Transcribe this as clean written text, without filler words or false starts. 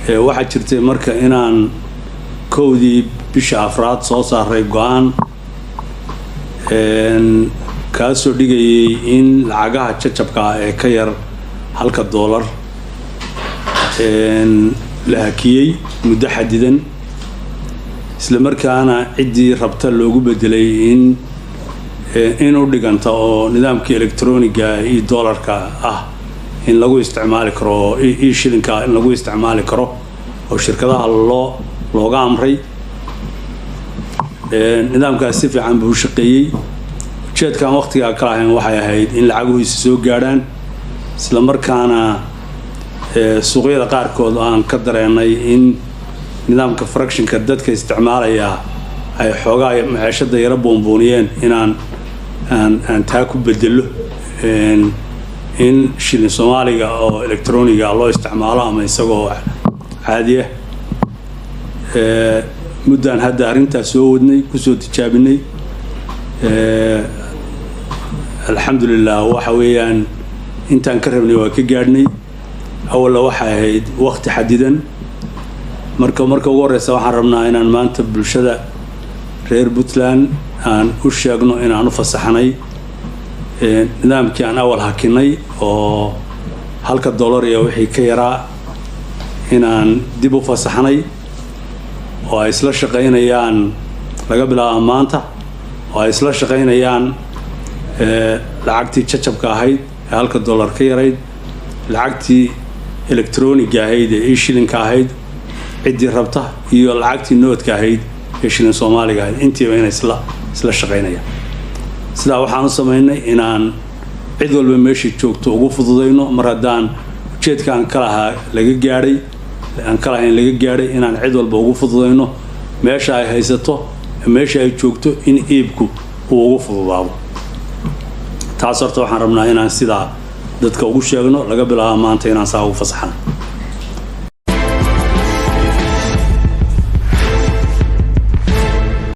waxaa jirtay marka inaan kowdii bisha afraad soo saaray go'aan kaasoo dhigayay in lacagaha jajabka ee ka yar $1 la hakiyay muddo xadidan isla markaana ciddii rabta loogu bedelay in u dhiganta oo nidaamka elektrooniga iyo dollarka ah in lagu isticmaali karo iyo shilinka in lagu isticmaali karo oo shirkadaha looga amray nidaamkaas si fiican buu shaqeeyay jeedkan waqtiga kala ahayn waxay ahayd in lacaguhiisa soo gaaraan isla markaana suuqyada qaarkood aan ka dareenay in nidaamka fractionka dadka isticmaalaya ay xoogaa maciishada yara boonbooniyeen inaan taa ku bedelo in shilin Soomaaliga oo elektrooniga loo isticmaalo ama isagoo caadi ah muddan hadda arrintaas soo wadnay ku soo tijaabinay alxamdulillah waxa weeyaan intaan ka rabnay waa ka gaadhnay awalla waxay ahayd waqti xadidan marka ugu horeysa waxaan rabnaa inaan maanta bulshada reer Puntland aan u sheegno inaan u fasaxnay nidaamkii aan awal hakinay oo $1 iyo wixii ka yaraa inaan dib u fasaxnay oo ay isla shaqeynayaan laga bilaabo maanta oo ay isla shaqeynayaan lacagtii jajabka ahayd ee $1 ka yarayd lacagtii elektrooniga ahayd ee shilinka ahayd ciddii rabta iyo lacagtii noodka ahayd ee shilin Soomaaliga ahayd intiiba inay isla shaqeynayaan sidaa waxaan u sameynay inaan cid walba meeshii joogto ugu fududeyno mar haddaan ujeedkaan laga gaadhay inaan cid walba ugu fududeyno meesha ay haysato meesha ay joogto in iibku uu ugu fududaado taas horta waxaan rabnaa inaan sidaa dadka ugu sheegno laga bilaabo maanta inaan saa ugu fasaxno